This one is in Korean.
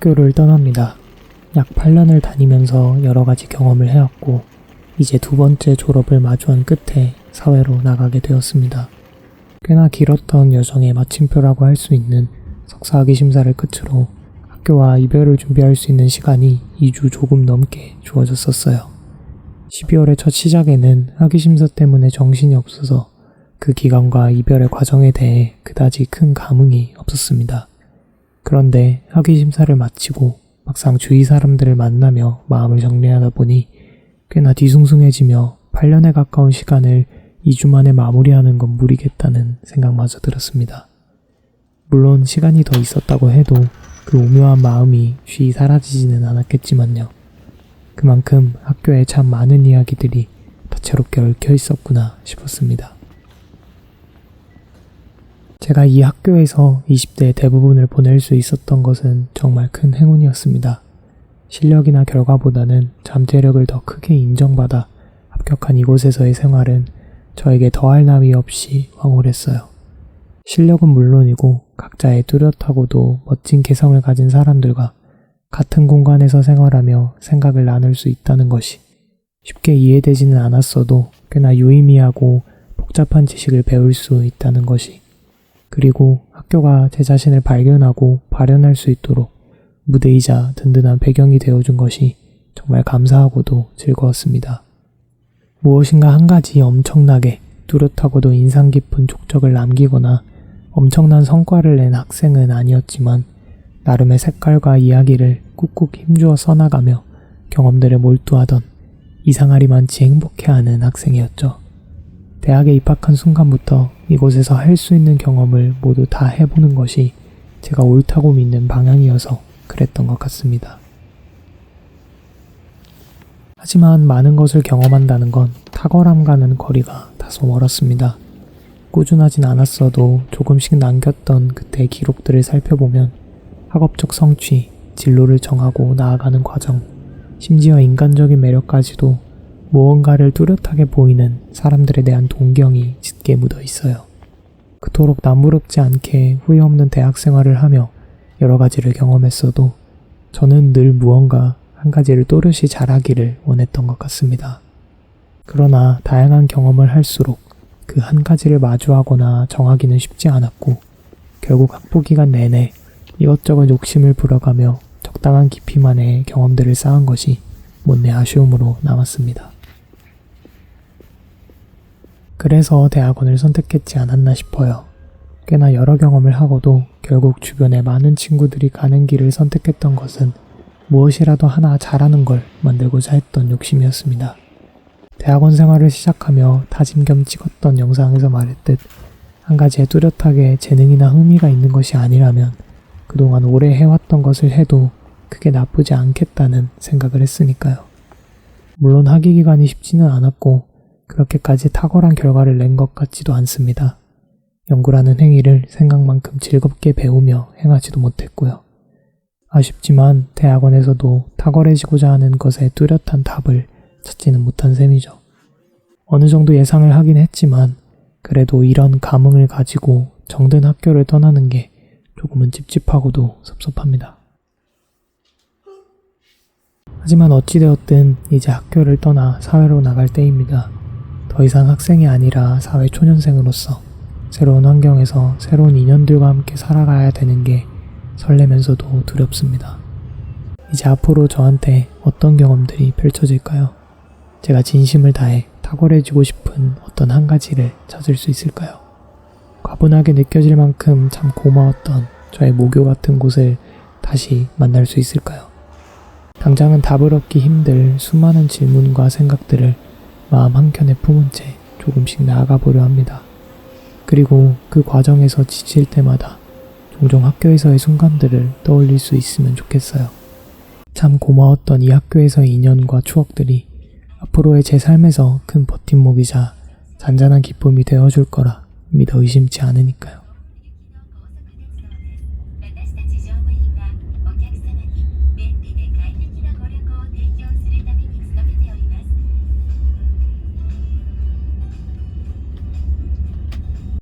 학교를 떠납니다. 약 8년을 다니면서 여러 가지 경험을 해왔고 이제 두 번째 졸업을 마주한 끝에 사회로 나가게 되었습니다. 꽤나 길었던 여정의 마침표라고 할 수 있는 석사학위 심사를 끝으로 학교와 이별을 준비할 수 있는 시간이 2주 조금 넘게 주어졌었어요. 12월의 첫 시작에는 학위 심사 때문에 정신이 없어서 그 기간과 이별의 과정에 대해 그다지 큰 감흥이 없었습니다. 그런데 학위 심사를 마치고 막상 주위 사람들을 만나며 마음을 정리하다 보니 꽤나 뒤숭숭해지며 8년에 가까운 시간을 2주 만에 마무리하는 건 무리겠다는 생각마저 들었습니다. 물론 시간이 더 있었다고 해도 그 오묘한 마음이 쉬이 사라지지는 않았겠지만요. 그만큼 학교에 참 많은 이야기들이 다채롭게 얽혀 있었구나 싶었습니다. 제가 이 학교에서 20대의 대부분을 보낼 수 있었던 것은 정말 큰 행운이었습니다. 실력이나 결과보다는 잠재력을 더 크게 인정받아 합격한 이곳에서의 생활은 저에게 더할 나위 없이 황홀했어요. 실력은 물론이고 각자의 뚜렷하고도 멋진 개성을 가진 사람들과 같은 공간에서 생활하며 생각을 나눌 수 있다는 것이 쉽게 이해되지는 않았어도 꽤나 유의미하고 복잡한 지식을 배울 수 있다는 것이, 그리고 학교가 제 자신을 발견하고 발현할 수 있도록 무대이자 든든한 배경이 되어준 것이 정말 감사하고도 즐거웠습니다. 무엇인가 한 가지 엄청나게 뚜렷하고도 인상 깊은 족적을 남기거나 엄청난 성과를 낸 학생은 아니었지만 나름의 색깔과 이야기를 꾹꾹 힘주어 써나가며 경험들에 몰두하던 이상하리만치 행복해하는 학생이었죠. 대학에 입학한 순간부터 이곳에서 할 수 있는 경험을 모두 다 해보는 것이 제가 옳다고 믿는 방향이어서 그랬던 것 같습니다. 하지만 많은 것을 경험한다는 건 탁월함과는 거리가 다소 멀었습니다. 꾸준하진 않았어도 조금씩 남겼던 그때의 기록들을 살펴보면 학업적 성취, 진로를 정하고 나아가는 과정, 심지어 인간적인 매력까지도 무언가를 뚜렷하게 보이는 사람들에 대한 동경이 짙게 묻어 있어요. 그토록 남부럽지 않게 후회 없는 대학 생활을 하며 여러 가지를 경험했어도 저는 늘 무언가 한 가지를 또렷이 잘하기를 원했던 것 같습니다. 그러나 다양한 경험을 할수록 그 한 가지를 마주하거나 정하기는 쉽지 않았고 결국 학부 기간 내내 이것저것 욕심을 불어가며 적당한 깊이만의 경험들을 쌓은 것이 못내 아쉬움으로 남았습니다. 그래서 대학원을 선택했지 않았나 싶어요. 꽤나 여러 경험을 하고도 결국 주변에 많은 친구들이 가는 길을 선택했던 것은 무엇이라도 하나 잘하는 걸 만들고자 했던 욕심이었습니다. 대학원 생활을 시작하며 다짐 겸 찍었던 영상에서 말했듯 한 가지에 뚜렷하게 재능이나 흥미가 있는 것이 아니라면 그동안 오래 해왔던 것을 해도 크게 나쁘지 않겠다는 생각을 했으니까요. 물론 학위 기간이 쉽지는 않았고 그렇게까지 탁월한 결과를 낸 것 같지도 않습니다. 연구라는 행위를 생각만큼 즐겁게 배우며 행하지도 못했고요. 아쉽지만 대학원에서도 탁월해지고자 하는 것에 뚜렷한 답을 찾지는 못한 셈이죠. 어느 정도 예상을 하긴 했지만 그래도 이런 감흥을 가지고 정든 학교를 떠나는 게 조금은 찝찝하고도 섭섭합니다. 하지만 어찌되었든 이제 학교를 떠나 사회로 나갈 때입니다. 더 이상 학생이 아니라 사회 초년생으로서 새로운 환경에서 새로운 인연들과 함께 살아가야 되는 게 설레면서도 두렵습니다. 이제 앞으로 저한테 어떤 경험들이 펼쳐질까요? 제가 진심을 다해 탁월해지고 싶은 어떤 한 가지를 찾을 수 있을까요? 과분하게 느껴질 만큼 참 고마웠던 저의 모교 같은 곳을 다시 만날 수 있을까요? 당장은 답을 얻기 힘들 수많은 질문과 생각들을 마음 한켠에 품은 채 조금씩 나아가 보려 합니다. 그리고 그 과정에서 지칠 때마다 종종 학교에서의 순간들을 떠올릴 수 있으면 좋겠어요. 참 고마웠던 이 학교에서의 인연과 추억들이 앞으로의 제 삶에서 큰 버팀목이자 잔잔한 기쁨이 되어줄 거라 믿어 의심치 않으니까요.